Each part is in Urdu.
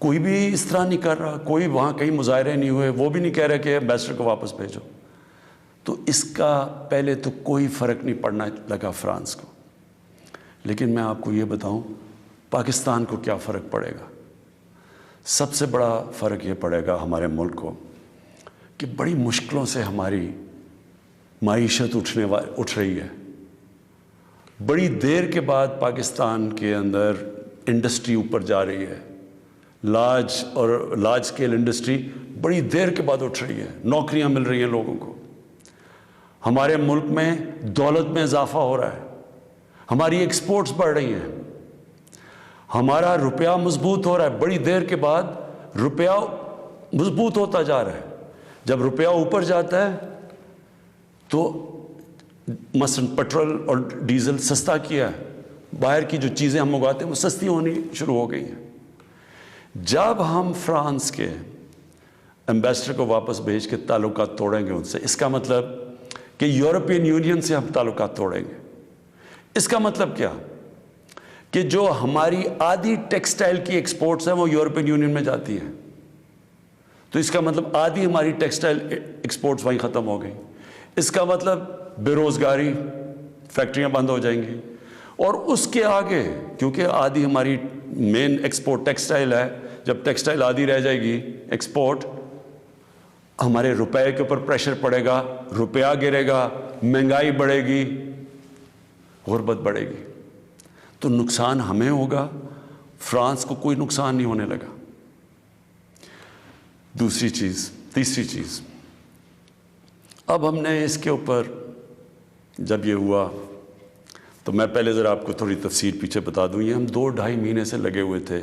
کوئی بھی اس طرح نہیں کر رہا, کوئی وہاں کہیں مظاہرے نہیں ہوئے, وہ بھی نہیں کہہ رہے کہ ایمبیسڈر کو واپس بھیجو. تو اس کا پہلے تو کوئی فرق نہیں پڑنا لگا فرانس کو. لیکن میں آپ کو یہ بتاؤں پاکستان کو کیا فرق پڑے گا. سب سے بڑا فرق یہ پڑے گا ہمارے ملک کو کہ بڑی مشکلوں سے ہماری معیشت اٹھ رہی ہے. بڑی دیر کے بعد پاکستان کے اندر انڈسٹری اوپر جا رہی ہے. لارج اسکیل انڈسٹری بڑی دیر کے بعد اٹھ رہی ہے. نوکریاں مل رہی ہیں لوگوں کو. ہمارے ملک میں دولت میں اضافہ ہو رہا ہے. ہماری ایکسپورٹس بڑھ رہی ہیں. ہمارا روپیہ مضبوط ہو رہا ہے. بڑی دیر کے بعد روپیہ مضبوط ہوتا جا رہا ہے. جب روپیہ اوپر جاتا ہے تو مثلا پیٹرول اور ڈیزل سستا کیا ہے. باہر کی جو چیزیں ہم اگاتے ہیں وہ سستی ہونی شروع ہو گئی ہیں. جب ہم فرانس کے ایمبیسڈر کو واپس بھیج کے تعلقات توڑیں گے ان سے, اس کا مطلب کہ یورپین یونین سے ہم تعلقات توڑیں گے. اس کا مطلب کیا کہ جو ہماری آدھی ٹیکسٹائل کی ایکسپورٹس ہیں وہ یورپین یونین میں جاتی ہیں. تو اس کا مطلب آدھی ہماری ٹیکسٹائل ایکسپورٹس وہیں ختم ہو گئی. اس کا مطلب بے روزگاری, فیکٹریاں بند ہو جائیں گی. اور اس کے آگے کیونکہ آدھی ہماری مین ایکسپورٹ ٹیکسٹائل ہے, جب ٹیکسٹائل آدھی رہ جائے گی ایکسپورٹ, ہمارے روپے کے اوپر پریشر پڑے گا, روپیہ گرے گا, مہنگائی بڑھے گی, غربت بڑھے گی. تو نقصان ہمیں ہوگا, فرانس کو کوئی نقصان نہیں ہونے لگا. تیسری چیز اب ہم نے اس کے اوپر جب یہ ہوا تو میں پہلے ذرا آپ کو تھوڑی تفصیل پیچھے بتا دوں. یہ ہم 2-2.5 مہینے سے لگے ہوئے تھے.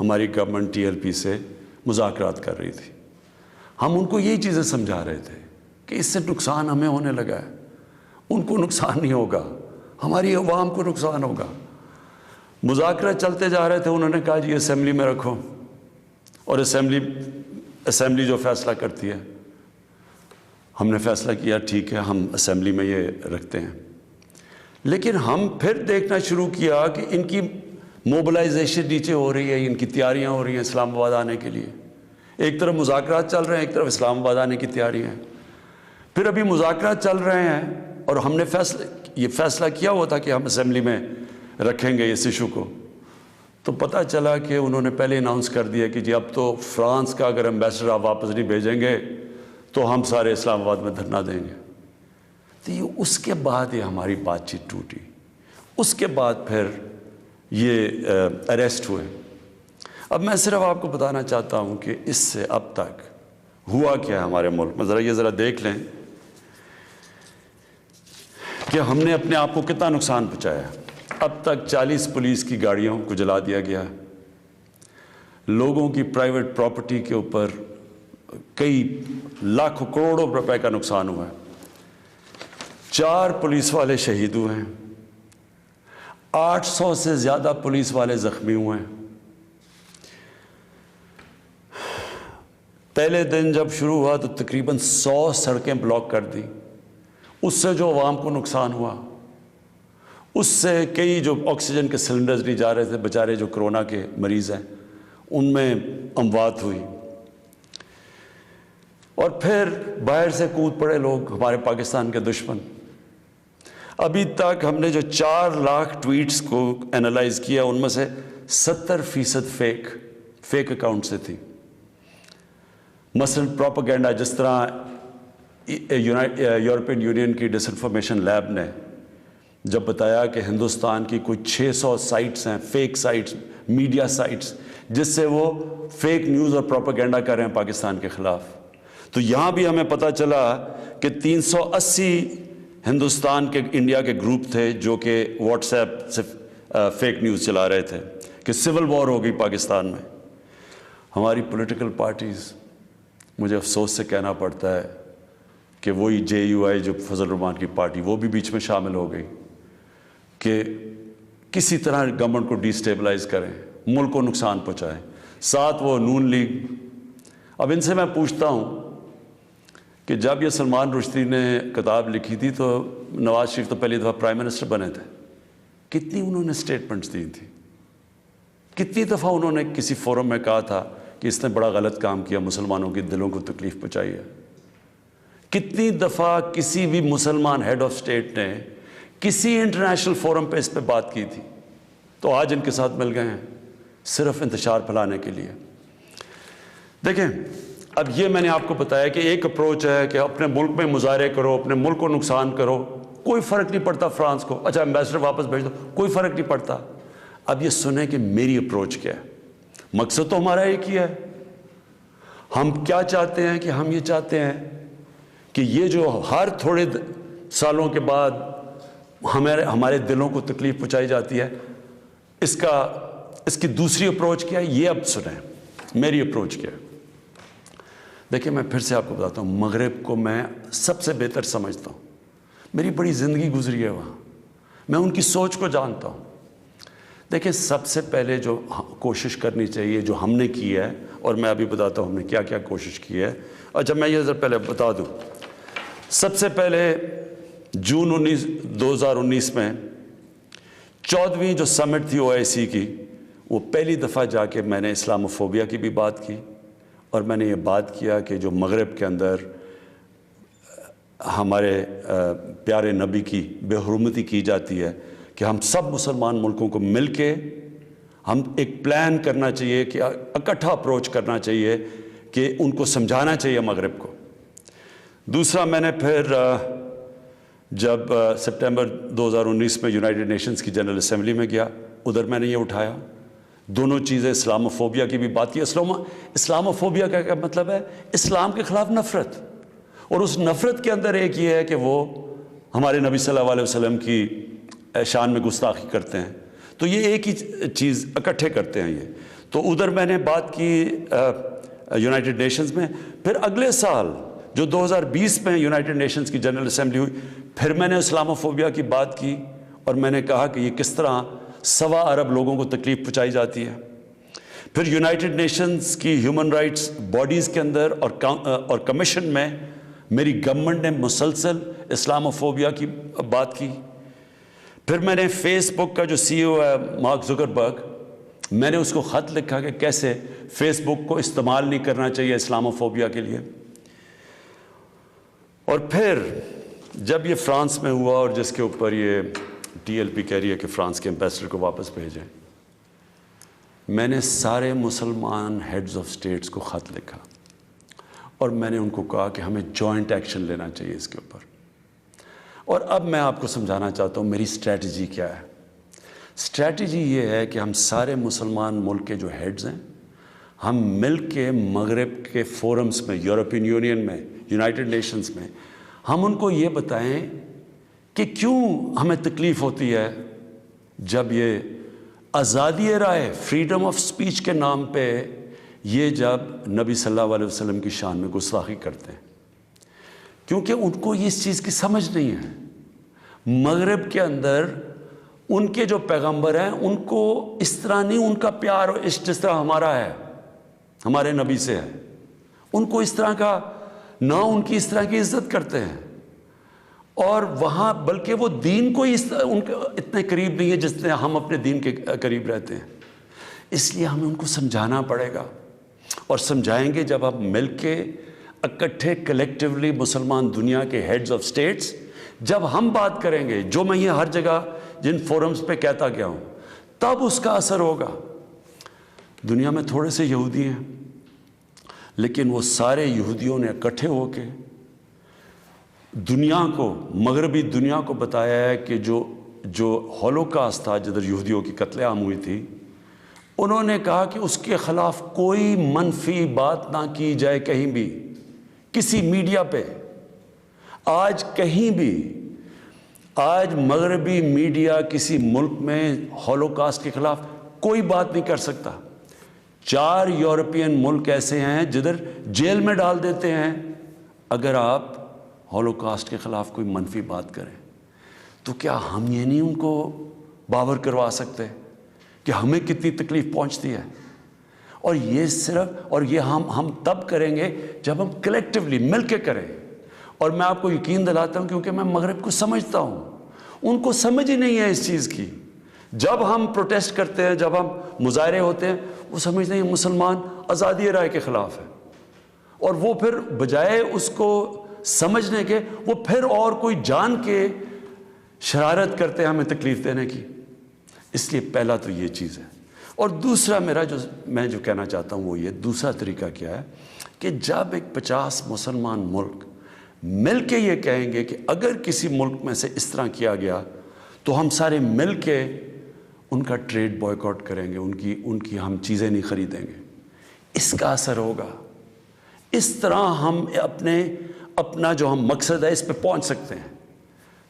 ہماری گورنمنٹ TLP سے مذاکرات کر رہی تھی. ہم ان کو یہی چیزیں سمجھا رہے تھے کہ اس سے نقصان ہمیں ہونے لگا ہے, ان کو نقصان نہیں ہوگا, ہماری عوام کو نقصان ہوگا. مذاکرات چلتے جا رہے تھے. انہوں نے کہا جی اسمبلی میں رکھو, اور اسمبلی جو فیصلہ کرتی ہے. ہم نے فیصلہ کیا ٹھیک ہے ہم اسمبلی میں یہ رکھتے ہیں. لیکن ہم پھر دیکھنا شروع کیا کہ ان کی موبلائزیشن نیچے ہو رہی ہے, ان کی تیاریاں ہو رہی ہیں اسلام آباد آنے کے لیے. ایک طرف مذاکرات چل رہے ہیں, ایک طرف اسلام آباد آنے کی تیاریاں ہیں. پھر ابھی مذاکرات چل رہے ہیں اور ہم نے یہ فیصلہ کیا ہوا تھا کہ ہم اسمبلی میں رکھیں گے اس ایشو کو. تو پتہ چلا کہ انہوں نے پہلے اناؤنس کر دیا کہ جی اب تو فرانس کا اگر ایمبیسڈر آپ واپس نہیں بھیجیں گے تو ہم سارے اسلام آباد میں دھرنا دیں گے. تو یہ اس کے بعد یہ ہماری بات چیت ٹوٹی. اس کے بعد پھر یہ اریسٹ ہوئے. اب میں صرف آپ کو بتانا چاہتا ہوں کہ اس سے اب تک ہوا کیا ہے ہمارے ملک میں. ذرا دیکھ لیں کہ ہم نے اپنے آپ کو کتنا نقصان پہنچایا. اب تک 40 پولیس کی گاڑیوں کو جلا دیا گیا. لوگوں کی پرائیویٹ پراپرٹی کے اوپر کئی لاکھوں کروڑوں روپے کا نقصان ہوا ہے. 4 پولیس والے شہید ہوئے ہیں. 800 سے زیادہ پولیس والے زخمی ہوئے ہیں. پہلے دن جب شروع ہوا تو تقریباً 100 سڑکیں بلاک کر دی. اس سے جو عوام کو نقصان ہوا, اس سے کئی جو آکسیجن کے سلنڈرز نہیں جا رہے تھے, بیچارے جو کرونا کے مریض ہیں, ان میں اموات ہوئی. اور پھر باہر سے کود پڑے لوگ, ہمارے پاکستان کے دشمن. ابھی تک ہم نے جو 4 لاکھ ٹویٹس کو انالائز کیا, ان میں سے 70% فیک اکاؤنٹ سے تھی. مثلا پروپیگنڈا, جس طرح یورپین یونین کی ڈس انفارمیشن لیب نے جب بتایا کہ ہندوستان کی کوئی 600 سائٹس ہیں, فیک سائٹس, میڈیا سائٹس, جس سے وہ فیک نیوز اور پروپیگنڈا کر رہے ہیں پاکستان کے خلاف. تو یہاں بھی ہمیں پتہ چلا کہ 380 ہندوستان کے انڈیا کے گروپ تھے جو کہ واٹس ایپ سے فیک نیوز چلا رہے تھے کہ سول وار ہو گئی پاکستان میں. ہماری پولیٹیکل پارٹیز, مجھے افسوس سے کہنا پڑتا ہے کہ وہی JUI جو فضل الرحمان کی پارٹی, وہ بھی بیچ میں شامل ہو گئی کہ کسی طرح گورنمنٹ کو ڈیسٹیبلائز کریں, ملک کو نقصان پہنچائیں. ساتھ وہ نون لیگ. اب ان سے میں پوچھتا ہوں کہ جب یہ سلمان رشدی نے کتاب لکھی تھی تو نواز شریف تو پہلی دفعہ پرائم منسٹر بنے تھے, کتنی انہوں نے سٹیٹمنٹس دی تھی. کتنی دفعہ انہوں نے کسی فورم میں کہا تھا کہ اس نے بڑا غلط کام کیا، مسلمانوں کے دلوں کو تکلیف پہنچائی ہے؟ کتنی دفعہ کسی بھی مسلمان ہیڈ آف اسٹیٹ نے کسی انٹرنیشنل فورم پہ اس پہ بات کی تھی؟ تو آج ان کے ساتھ مل گئے ہیں صرف انتشار پھیلانے کے لیے۔ دیکھیں، اب یہ میں نے آپ کو بتایا کہ ایک اپروچ ہے کہ اپنے ملک میں مظاہرے کرو، اپنے ملک کو نقصان کرو، کوئی فرق نہیں پڑتا فرانس کو، اچھا ایمبیسڈر واپس بھیج دو، کوئی فرق نہیں پڑتا۔ اب یہ سنیں کہ میری اپروچ کیا ہے۔ مقصد تو ہمارا ایک ہی ہے، ہم کیا چاہتے ہیں کہ ہم یہ چاہتے ہیں کہ یہ جو ہر تھوڑے سالوں کے بعد ہمارے دلوں کو تکلیف پہنچائی جاتی ہے، اس کی دوسری اپروچ کیا ہے، یہ اب سنیں میری اپروچ کیا ہے۔ دیکھیں، میں پھر سے آپ کو بتاتا ہوں، مغرب کو میں سب سے بہتر سمجھتا ہوں، میری بڑی زندگی گزری ہے وہاں، میں ان کی سوچ کو جانتا ہوں۔ دیکھیں، سب سے پہلے جو کوشش کرنی چاہیے، جو ہم نے کی ہے، اور میں ابھی بتاتا ہوں ہم نے کیا کیا کوشش کی ہے۔ اچھا، میں یہ ذرا پہلے بتا دوں، سب سے پہلے جون 2019 میں 14ویں جو سمٹ تھی OIC کی، وہ پہلی دفعہ جا کے میں نے اسلاموفوبیا کی بھی بات کی، اور میں نے یہ بات کیا کہ جو مغرب کے اندر ہمارے پیارے نبی کی بے حرمتی کی جاتی ہے، کہ ہم سب مسلمان ملکوں کو مل کے ہم ایک پلان کرنا چاہیے، کہ اکٹھا اپروچ کرنا چاہیے، کہ ان کو سمجھانا چاہیے مغرب کو۔ دوسرا، میں نے پھر جب سپٹمبر 2019 میں یونائٹڈ نیشنز کی جنرل اسمبلی میں گیا، ادھر میں نے یہ اٹھایا، دونوں چیزیں، اسلاموفوبیا کی بھی بات کی۔ اسلاموفوبیا کا کیا مطلب ہے؟ اسلام کے خلاف نفرت، اور اس نفرت کے اندر ایک یہ ہے کہ وہ ہمارے نبی صلی اللہ علیہ وسلم کی شان میں گستاخی کرتے ہیں، تو یہ ایک ہی چیز اکٹھے کرتے ہیں یہ۔ تو ادھر میں نے بات کی یونائٹڈ نیشنز میں۔ پھر اگلے سال جو 2020 میں یونائٹڈ نیشنز کی جنرل اسمبلی ہوئی، پھر میں نے اسلاموفوبیا کی بات کی، اور میں نے کہا کہ یہ کس طرح 1.25 ارب لوگوں کو تکلیف پہنچائی جاتی ہے۔ پھر یونائٹڈ نیشنز کی ہیومن رائٹس باڈیز کے اندر اور کمیشن میں میری گورنمنٹ نے مسلسل اسلاموفوبیا کی بات کی۔ پھر میں نے فیس بک کا جو CEO ہے مارک زکربرگ، میں نے اس کو خط لکھا کہ کیسے فیس بک کو استعمال نہیں کرنا چاہیے اسلاموفوبیا کے لیے۔ اور پھر جب یہ فرانس میں ہوا، اور جس کے اوپر یہ TLP کہہ رہی ہے کہ فرانس کے ایمبیسڈر کو واپس بھیجیں، میں نے سارے مسلمان ہیڈز آف اسٹیٹس کو خط لکھا، اور میں نے ان کو کہا کہ ہمیں جوائنٹ ایکشن لینا چاہیے اس کے اوپر۔ اور اب میں آپ کو سمجھانا چاہتا ہوں میری اسٹریٹجی کیا ہے۔ اسٹریٹجی یہ ہے کہ ہم سارے مسلمان ملک کے جو ہیڈز ہیں، ہم مل کے مغرب کے فورمز میں، یورپین یونین میں، یونائٹڈ نیشنز میں، ہم ان کو یہ بتائیں کہ کیوں ہمیں تکلیف ہوتی ہے جب یہ آزادی رائے، فریڈم آف سپیچ کے نام پہ یہ جب نبی صلی اللہ علیہ وسلم کی شان میں گستاخی کرتے ہیں، کیونکہ ان کو اس چیز کی سمجھ نہیں ہے۔ مغرب کے اندر ان کے جو پیغمبر ہیں، ان کو اس طرح نہیں، ان کا پیار اور عشق جس طرح ہمارا ہے، ہمارے نبی سے ہے، ان کو اس طرح کا نہ، ان کی اس طرح کی عزت کرتے ہیں، اور وہاں بلکہ وہ دین کو ان کے اتنے قریب نہیں ہے جس طرح ہم اپنے دین کے قریب رہتے ہیں۔ اس لیے ہمیں ان کو سمجھانا پڑے گا، اور سمجھائیں گے جب ہم مل کے اکٹھے کلیکٹیولی مسلمان دنیا کے ہیڈز آف سٹیٹس جب ہم بات کریں گے، جو میں یہ ہر جگہ جن فورمز پہ کہتا گیا ہوں، تب اس کا اثر ہوگا۔ دنیا میں تھوڑے سے یہودی ہیں، لیکن وہ سارے یہودیوں نے اکٹھے ہو کے دنیا کو، مغربی دنیا کو بتایا ہے کہ جو ہولوکاسٹ تھا، جدھر یہودیوں کی قتل عام ہوئی تھی، انہوں نے کہا کہ اس کے خلاف کوئی منفی بات نہ کی جائے کہیں بھی، کسی میڈیا پہ۔ آج کہیں بھی، آج مغربی میڈیا کسی ملک میں ہولوکاسٹ کے خلاف کوئی بات نہیں کر سکتا۔ 4 یورپین ملک ایسے ہیں جدھر جیل میں ڈال دیتے ہیں اگر آپ ہولوکاسٹ کے خلاف کوئی منفی بات کریں۔ تو کیا ہم یہ نہیں ان کو باور کروا سکتے کہ ہمیں کتنی تکلیف پہنچتی ہے؟ اور یہ ہم تب کریں گے جب ہم کلیکٹیولی مل کے کریں۔ اور میں آپ کو یقین دلاتا ہوں، کیونکہ میں مغرب کو سمجھتا ہوں، ان کو سمجھ ہی نہیں ہے اس چیز کی۔ جب ہم پروٹیسٹ کرتے ہیں، جب ہم مظاہرے ہوتے ہیں، وہ سمجھتے ہیں یہ مسلمان آزادی رائے کے خلاف ہے، اور وہ پھر بجائے اس کو سمجھنے کے وہ پھر اور کوئی جان کے شرارت کرتے ہیں ہمیں تکلیف دینے کی۔ اس لیے پہلا تو یہ چیز ہے۔ اور دوسرا میں جو کہنا چاہتا ہوں وہ یہ، دوسرا طریقہ کیا ہے کہ جب ایک 50 مسلمان ملک مل کے یہ کہیں گے کہ اگر کسی ملک میں سے اس طرح کیا گیا تو ہم سارے مل کے ان کا ٹریڈ بوائیکاٹ کریں گے، ان کی ہم چیزیں نہیں خریدیں گے، اس کا اثر ہوگا۔ اس طرح ہم اپنا جو ہم مقصد ہے اس پہ پہنچ سکتے ہیں۔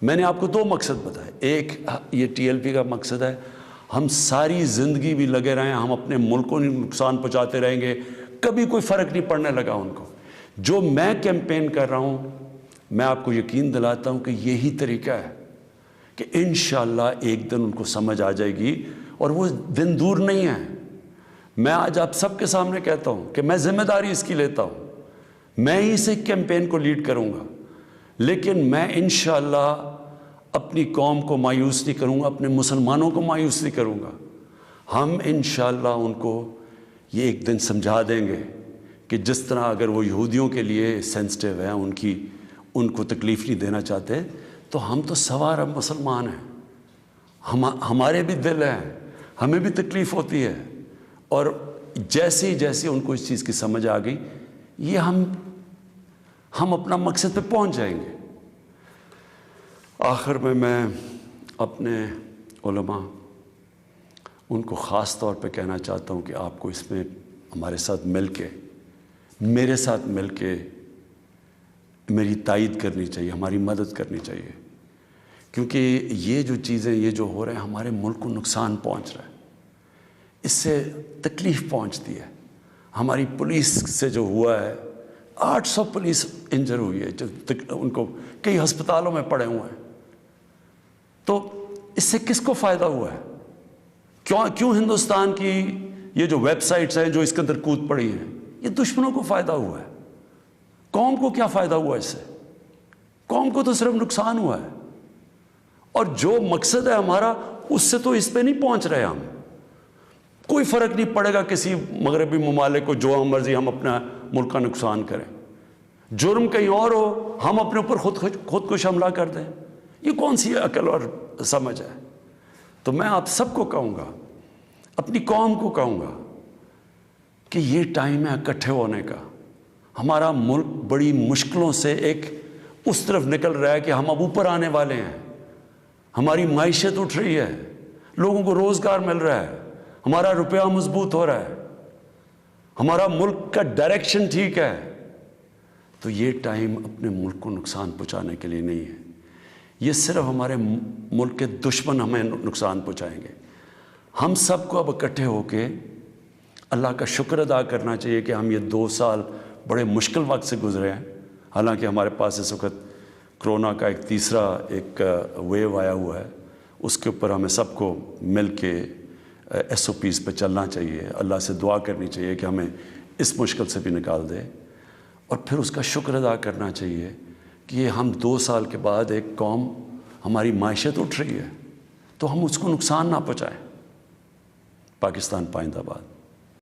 میں نے آپ کو 2 مقصد بتائے، ایک یہ TLP کا مقصد ہے، ہم ساری زندگی بھی لگے رہیں، ہم اپنے ملک کو نقصان پہنچاتے رہیں گے، کبھی کوئی فرق نہیں پڑنے لگا ان کو۔ جو میں کیمپین کر رہا ہوں، میں آپ کو یقین دلاتا ہوں کہ یہی طریقہ ہے کہ انشاءاللہ ایک دن ان کو سمجھ آ جائے گی، اور وہ دن دور نہیں ہے۔ میں آج آپ سب کے سامنے کہتا ہوں کہ میں ذمہ داری اس کی لیتا ہوں، میں ہی اس کیمپین کو لیڈ کروں گا، لیکن میں انشاءاللہ اپنی قوم کو مایوس نہیں کروں گا، اپنے مسلمانوں کو مایوس نہیں کروں گا۔ ہم انشاءاللہ ان کو یہ ایک دن سمجھا دیں گے کہ جس طرح اگر وہ یہودیوں کے لیے سینسٹیو ہیں، ان کو تکلیف نہیں دینا چاہتے، تو ہم تو سوا عرب مسلمان ہیں، ہمارے بھی دل ہیں، ہمیں بھی تکلیف ہوتی ہے، اور جیسے ہی ان کو اس چیز کی سمجھ آ گئی، یہ ہم اپنا مقصد پہ پہنچ جائیں گے۔ آخر میں اپنے علماء ان کو خاص طور پہ کہنا چاہتا ہوں کہ آپ کو اس میں ہمارے ساتھ مل کے، میرے ساتھ مل کے میری تائید کرنی چاہیے، ہماری مدد کرنی چاہیے، کیونکہ یہ جو چیزیں یہ جو ہو رہے ہیں ہمارے ملک کو نقصان پہنچ رہا ہے، اس سے تکلیف پہنچتی ہے۔ ہماری پولیس سے جو ہوا ہے، 800 پولیس انجر ہوئی ہے، جو ان کو کئی ہسپتالوں میں پڑے ہوئے ہیں، تو اس سے کس کو فائدہ ہوا ہے؟ کیوں ہندوستان کی یہ جو ویب سائٹس ہیں جو اس کے اندر کود پڑی ہیں، یہ دشمنوں کو فائدہ ہوا ہے؟ قوم کو کیا فائدہ ہوا اس سے؟ قوم کو تو صرف نقصان ہوا ہے، اور جو مقصد ہے ہمارا اس سے تو اس پہ نہیں پہنچ رہے ہم۔ کوئی فرق نہیں پڑے گا کسی مغربی ممالک کو، جو مرضی ہم اپنا ملک کا نقصان کریں، جرم کہیں اور ہو، ہم اپنے اوپر خودکش حملہ کر دیں، یہ کون سی عقل اور سمجھ ہے؟ تو میں آپ سب کو کہوں گا، اپنی قوم کو کہوں گا کہ یہ ٹائم ہے اکٹھے ہونے کا۔ ہمارا ملک بڑی مشکلوں سے اس طرف نکل رہا ہے کہ ہم اب اوپر آنے والے ہیں، ہماری معیشت اٹھ رہی ہے، لوگوں کو روزگار مل رہا ہے، ہمارا روپیہ مضبوط ہو رہا ہے، ہمارا ملک کا ڈائریکشن ٹھیک ہے۔ تو یہ ٹائم اپنے ملک کو نقصان پہنچانے کے لیے نہیں ہے، یہ صرف ہمارے ملک کے دشمن ہمیں نقصان پہنچائیں گے۔ ہم سب کو اب اکٹھے ہو کے اللہ کا شکر ادا کرنا چاہیے کہ ہم یہ 2 سال بڑے مشکل وقت سے گزرے ہیں، حالانکہ ہمارے پاس اس وقت کرونا کا ایک تیسرا ویو آیا ہوا ہے، اس کے اوپر ہمیں سب کو مل کے SOPs پہ چلنا چاہیے، اللہ سے دعا کرنی چاہیے کہ ہمیں اس مشکل سے بھی نکال دے، اور پھر اس کا شکر ادا کرنا چاہیے کہ یہ ہم 2 سال کے بعد ایک قوم، ہماری معیشت اٹھ رہی ہے، تو ہم اس کو نقصان نہ پہنچائیں۔ پاکستان پائندہ باد۔